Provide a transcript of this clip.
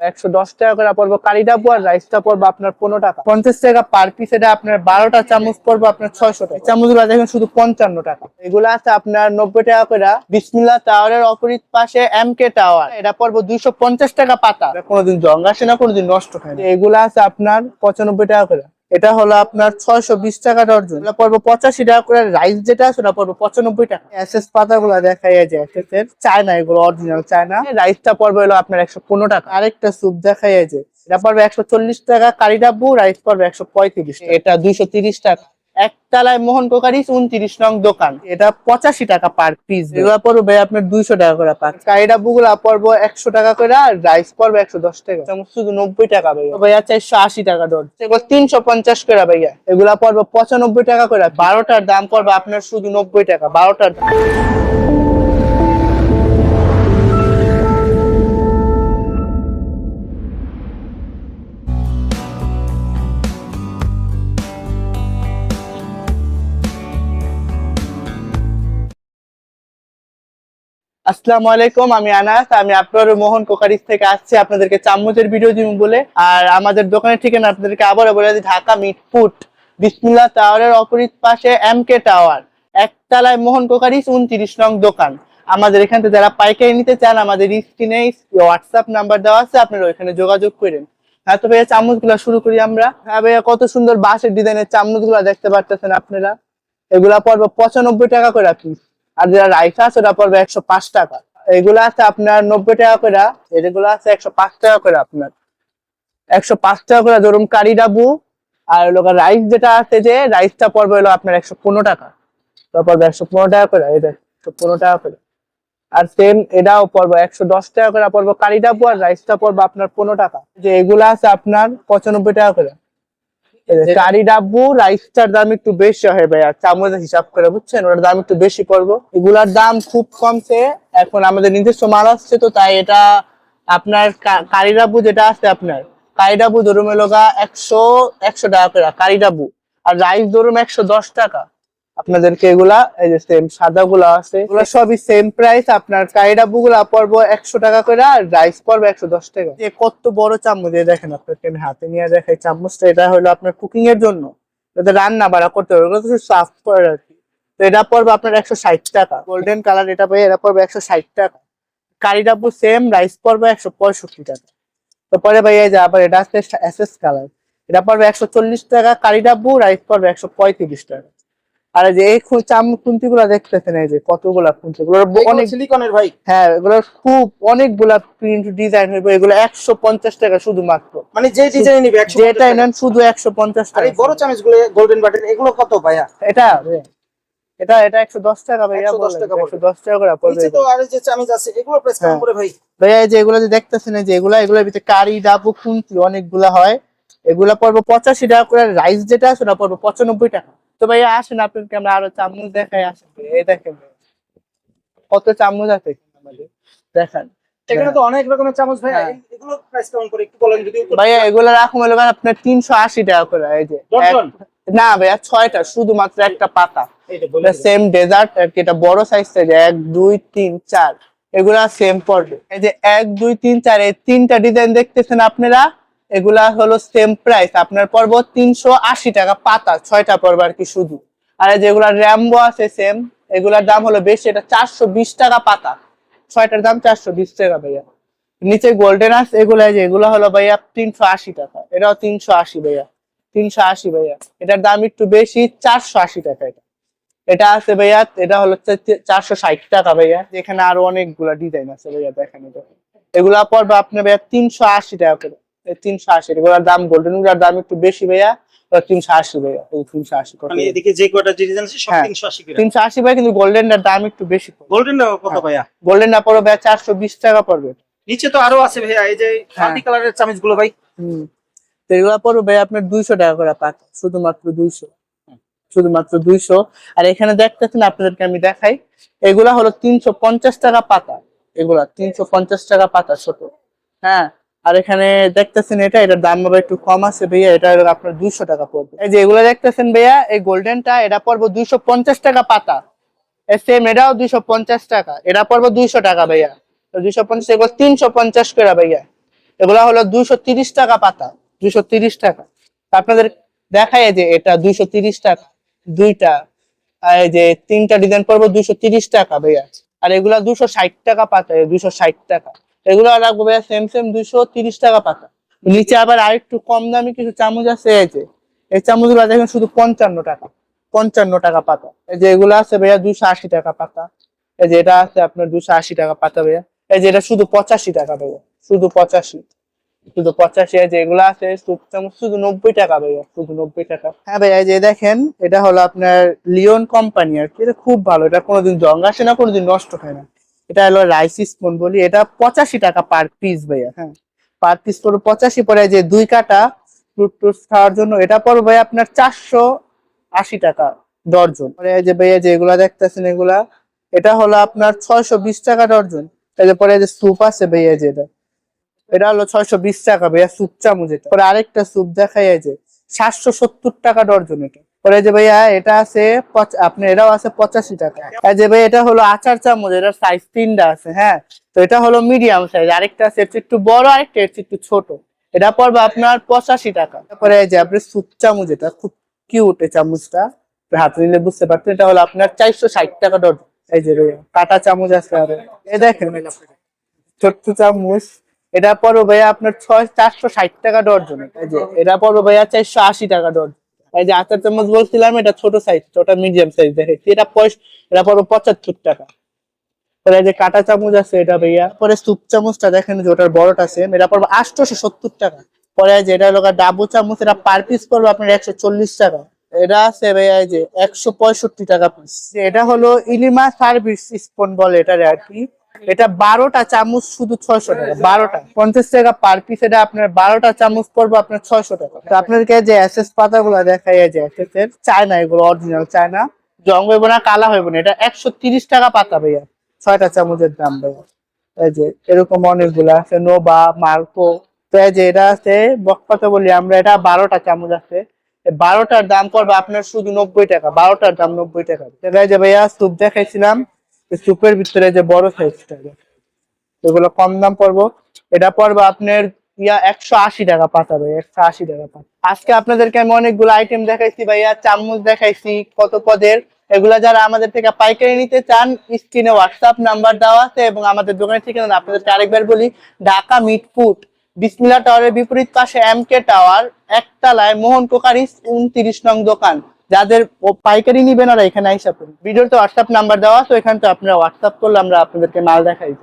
110 টাকা করে পড়বো কারিডাবু, আর রাইসটা পড়বো আপনার 15 টাকা। 50 টাকা পার পিস। এটা আপনার 12টা চামচ পড়বো আপনার 600 টাকা। চামচগুলো দেখেন শুধু 55 টাকা। এগুলো আছে আপনার 90 টাকা করে। বিসমিল্লাহ টাওয়ারের অপোজিট পাশে এমকে টাওয়ার, এটা পড়বো 250 টাকা পাতা। কোনোদিন জং আসে না, কোনোদিন নষ্ট হয় না। এগুলো আছে আপনার 95 টাকা করে। এটা হলো আপনার 620 টাকা ডর্জন। এটা পড়বো 85 টাকা করে। রাইস যেটা আছে ওটা পড়বো 95 টাকা। এসএস পাতাগুলো দেখাই যায় এসএস এর চায়না, এগুলো অরিজিনাল চায়না। রাইসটা পড়বে হলো আপনার 115 টাকা। আরেকটা স্যুপ দেখাই যায়, এটা পড়বে 140 টাকা কারিডাবু, রাইস পড়বে 135 টাকা। এটা 230 টাকা। একতলায় মোহন কোকারি 29 নং দোকান, এটা 85 টাকা পার পিস। এগুলো পড়বে আপনার 200 টাকা করে পার। কারিডাবু গুলা পড়বো 100 টাকা করে, আর রাইস পড়বে 110 টাকা। শুধু 90 টাকা ভাইয়া 480 টাকা ডজন। এগুলো 350 করে ভাইয়া। এগুলা পড়বে 95 টাকা করে। 12টার দাম পড়বে আপনার শুধু 90 টাকা। 12টার দাম। আসসালামু আলাইকুম, আমি আনাস। আমি আপনার মোহন কোকারিস থেকে আসছি আপনাদেরকে চামচের ভিডিও দিব বলে। আর আমাদের দোকানের ঠিকানা আপনাদেরকে আবারও বলে দিই, ঢাকা মিটফুট বিসমিল্লাহ টাওয়ারের অপোজিট পাশে এমকে টাওয়ার, একতলায় মোহন কোকারিস 29 নং দোকান। আমাদের এখান থেকে যারা পাইকারি নিতে চান, আমাদের স্ক্রিনে হোয়াটসঅ্যাপ নাম্বার দেওয়া আছে, আপনারা ওইখানে যোগাযোগ করেন। হ্যাঁ তো ভাইয়া চামচ গুলা শুরু করি আমরা। হ্যাঁ ভাইয়া, কত সুন্দর বাঁশের ডিজাইনের চামচ গুলা দেখতে পাচ্ছেন আপনারা। এগুলা পড়বে 95 টাকা করে পিস। আর যেটা রাইস আছে ওটা পড়বে 105 টাকা। এগুলো আছে আপনার 90 টাকা করে। এগুলো আছে 105 টাকা করে। আপনার 105 টাকা করে ধরুন কারিডাবু। আর লোক রাইস যেটা আছে, যে রাইসটা পড়বে হলো আপনার 115 টাকা। পড়বে 115 টাকা করে। এটা 115 টাকা করে। আর সেম এটাও পড়বে 110 টাকা করে পড়বো কারিডাবু, আর রাইসটা পড়বে আপনার 15 টাকা। যে এগুলো আছে আপনার 95 টাকা করে। কারিডাবু রাইসটার দাম একটু বেশি হয় ভাইয়া, চামচের হিসাব করে, বুঝছেন? ওটার দাম একটু বেশি পড়বো। এগুলার দাম খুব কমছে, এখন আমাদের নিজস্ব মাল আসছে তো, তাই এটা আপনার কারিডাবু যেটা আছে আপনার, কারিডাবু ধরুন এলোগা 100 টাকা করে কারিডাবু। আর রাইস ধরুন 110 টাকা। আপনাদেরকে এগুলা এই যে সেম সাদা গুলা আছে, এগুলো সবই সেম প্রাইস। আপনার কারিডাবু গুলা পড়বো 100 টাকা করে, আর রাইস পড়বে 110 টাকা। যে কত বড় চামচ, দেখেন আপনাকে আমি হাতে নিয়ে দেখাই চামচটা। এটা হলো আপনার কুকিং এর জন্য, যাতে রান্না বাড়া করতে হবে, ওগুলো তো সাফ করে আর কি। তো এটা পড়বে আপনার 160 টাকা। গোল্ডেন কালার এটা পাই, এটা পড়বে 160 টাকা। কারিডাবু সেম, রাইস পড়বে 165 টাকা। তো পরে ভাই এই যে আবার এটা আছে এসএস কালার, এটা পড়বে 140 টাকা কারিডাবু, রাইস পড়বে 135 টাকা। আর যে এই খুন্তি গুলা দেখতেছেন, এই যে কতগুলা খুন্তি, অনেক সিলিকনের ভাই। হ্যাঁ, এগুলো খুব অনেকগুলা প্রিন্ট ডিজাইন হইবে। এগুলো 150 টাকা শুধুমাত্র। মানে যে ডিজাইন নিবে যেটা নেন শুধু 150 আর টাকা। এই বড় চামচ গুলো গোল্ডেন বাটন এগুলো কত ভাইয়া? এটা এটা এটা 110 টাকা ভাইয়া। 110 টাকা পড়বে। 110 টাকা করে পড়বে। নিচে তো আর যে চামচ আছে এগুলো প্রাইস কেমন করে ভাই? ভাইয়া এই যে এগুলো যে দেখতেছেন, এই যে এগুলোর ভিতরে কারি ডাবু খুন্তি অনেকগুলা হয়। এগুলা পড়বো 85 টাকা করে। রাইস যেটা আছে ওটা পড়বো 95 টাকা। তো ভাইয়া আসেন, আপনাকে আমরা আরো চামচ দেখাই। আসেন, এই দেখেন কত চামচ আছে আমাদের, দেখেন। এখানে তো অনেক রকমের চামচ ভাইয়া। এগুলো প্রাইস কেমন করে একটু বলেন যদি। ভাইয়া এগুলো রাখুন হলো আপনার 380 টাকা করে। এই যে না ভাইয়া, 6টা, শুধুমাত্র একটা পাতা। সেম ডেজার্ট আর কি, এটা বড় সাইজ থেকে 1 2 3 4 এগুলা সেম পড়বে। এই যে 1 2 3 4 এই তিনটা ডিজাইন দেখতেছেন আপনারা, এগুলা হলো সেম প্রাইস। আপনার পড়বো 380 টাকা পাতা, 6টা পড়বে আর কি শুধু। আর যেগুলা র্যাম্বো আছে সেম, এগুলার দাম হলো বেশি, এটা 420 টাকা পাতা। 6টার দাম 420 টাকা ভাইয়া। নিচে গোল্ডেন আছে এগুলা, যে এগুলা হলো ভাইয়া 380 টাকা। এটাও 380 ভাইয়া, 380 ভাইয়া। এটার দাম একটু বেশি, 480 টাকা। এটা এটা আছে ভাইয়া, এটা হলো 460 টাকা ভাইয়া। এখানে আরো অনেকগুলা ডিজাইন আছে ভাইয়া, দেখেন। এগুলা পড়বে আপনার ভাইয়া 380 টাকা করে। 380, এগুলোর দাম গোল্ডেন গুলার দাম একটু বেশি ভাইয়া, 380 ভাইয়া। 380 মানে এদিকে যে কয়টা ডিজাইন আছে সব 380 করে। 380 ভাইয়া, কিন্তু গোল্ডেনটার দাম একটু বেশি। গোল্ডেনটা কত ভাইয়া? গোল্ডেনটা পড়বে ভাইয়া 420 টাকা পড়বে। নিচে তো আরো আছে ভাইয়া, এই যে মাল্টি কালারের চামচ গুলো ভাই। তো এগুলা পড়বে ভাইয়া আপনার 200 টাকা করে পাতা, শুধুমাত্র 200, শুধুমাত্র 200। আর এখানে দেখতেছেন, আপনাদেরকে আমি দেখাই, এগুলা হলো 350 টাকা পাতা। এগুলা 350 টাকা পাতা ছোট। হ্যাঁ, আর এখানে দেখতেছেন এটার দাম আবার একটু কম আছে ভাইয়া, এটা আপনার 200 টাকা পড়বে। এই যে এগুলা দেখতেছেন ভাইয়া, এই গোল্ডেনটা, এটা পড়বো 250 টাকা পাতা। সেম এটাও 250 টাকা। এটা পড়বো 200 টাকা ভাইয়া। 250, এগুলো 350 করে ভাইয়া। এগুলা হলো 230 টাকা পাতা, 230 টাকা। আপনাদের দেখায় যে এটা 230 টাকা দুইটা, আর এই যে তিনটা ডিজাইন পড়বো 230 টাকা ভাইয়া। আর এগুলা 260 টাকা পাতা, 260 টাকা। এগুলো রাখবো ভাইয়া সেম সেম 230 টাকা পাতা। নিচে আবার আরেকটু কম দামি কিছু চামচ আছে, এই যে এই চামচগুলো দেখেন শুধু 55 টাকা, 55 টাকা পাতা। এই যে এগুলো আছে ভাইয়া 280 টাকা পাতা। এই যে এটা আছে আপনার 280 টাকা পাতা ভাইয়া। এই যে এটা শুধু 85 টাকা ভাইয়া, শুধু 85, শুধু 85। এই যে এগুলো আছে স্যুপ চামচ শুধু 90 টাকা ভাইয়া, শুধু 90 টাকা। হ্যাঁ ভাইয়া এই যে দেখেন এটা হলো আপনার লিওন কোম্পানি আর কি, এটা খুব ভালো, এটা কোনোদিন জং আসে না, কোনোদিন নষ্ট হয় না। এটা হলো রাইস স্পুন বলি, এটা 85 টাকা পার পিস ভাইয়া। হ্যাঁ, পার পিস পড়বে 85। পরে যে 2 কাটা ফ্রুট টুস খাওয়ার জন্য এটা পড়বে ভাই আপনার 480 টাকা ডর্জন। পরে এই যে ভাইয়া যে এগুলা দেখতেছেন এগুলা, এটা হলো আপনার 620 টাকা ডর্জন। এই যে পরে এই যে স্যুপ আছে ভাইয়া, যে এটা হলো 620 টাকা ভাইয়া স্যুপ চামচ। এটা পরে আরেকটা স্যুপ দেখাই, এই যে 770 টাকা ডর্জন। এটা পরে যে ভাইয়া এটা আছে আপনার এটাও আছে 85 টাকা। এই যে ভাই এটা হলো আচার চামচ, এটার সাইজ 3টা আছে। হ্যাঁ, তো এটা হলো মিডিয়াম সাইজ, আরেকটা আছে একটু বড়, আরেকটা একটু ছোট। এটা পড়বে আপনার 85 টাকা। তারপরে এই যে আপনার স্যুপ চামচ, এটা খুব কিউট এই চামচটা, হাতে নিলে বুঝতে পারছেন। এটা হলো আপনার 460 টাকা ডর্জন। এই যে ভাইয়া কাটা চামচ আছে আরো, এই দেখেন ছোট্ট চামচ, এটা পড়বে ভাইয়া আপনার 460 টাকা ডর্জন। এই যে এটা পড়বে ভাইয়া 480 টাকা ডর্জন। এই যে আচার চামচ বলছিলাম এটা ছোট সাইজ, ওটা মিডিয়াম সাইজ দেখেছি, এটা এটা পড়বে 75 টাকা। পরে এই যে কাটা চামচ আছে এটা ভাইয়া। পরে স্যুপ চামচটা দেখেন যে ওটার বড়টা সেম, এটা পড়বে 870 টাকা। পরে এই যে এটা হলো ডাবু চামচ, এটা পার পিস পড়বে আপনার 140 টাকা। এটা আছে ভাইয়া এই যে 165 টাকা পিস। এটা হলো ইলিমা সার্ভিস স্পুন বলে এটা আর কি। এটা 12টা চামচ শুধু 600 টাকা, 12টা 50 টাকা পার পিস। এটা আপনার 12টা চামচ পড়বে আপনার 600 টাকা। তো আপনাদেরকে যে এসএস পাতাগুলো দেখাই, যে এসএস এর চায়না, এগুলো অরিজিনাল চায়না, জং হইব না, কালা হইব না। এটা 130 টাকা পাতা ভাইয়া, 6টা চামচের দাম ভাইয়া। এই যে এরকম অনেকগুলো আছে, নোবা, মার্কো। তো এই যে এটা আছে বকপাতা বলি আমরা, এটা 12টা চামচ আছে। 12টার দাম পড়বে আপনার শুধু 90 টাকা, 12টার দাম 90 টাকা। এই যে ভাইয়া স্যুপ দেখাইছিলাম, স্যুপের ভিতরে যে বড় সাইজটা, এগুলো কম দাম পড়বো। এটা পড়বে আপনার 180 টাকা পাতা ভাই, 180 টাকা পাতা। আজকে আপনাদেরকে আমি অনেকগুলো আইটেম দেখাইছি ভাইয়া, চামচ দেখাইছি কত পদের। এগুলা যারা আমাদের থেকে পাইকারি নিতে চান, স্ক্রিনে হোয়াটসঅ্যাপ নাম্বার দেওয়া আছে এবং আমাদের দোকানের ঠিকানা আপনাদেরকে আরেকবার বলি, ঢাকা মিটফুট বিসমিল্লাহ টাওয়ারের বিপরীত পাশে এমকে টাওয়ার, একতলায় মোহন কোকারিস 29 নং দোকান। যাদের পাইকারি নিবেন ওরা এখানে আইসা পড়ুন। ভিডিওতে হোয়াটসঅ্যাপ নাম্বার দেওয়া, তো এখান থেকে আপনারা হোয়াটসঅ্যাপ করলে আমরা আপনাদেরকে মাল দেখাই।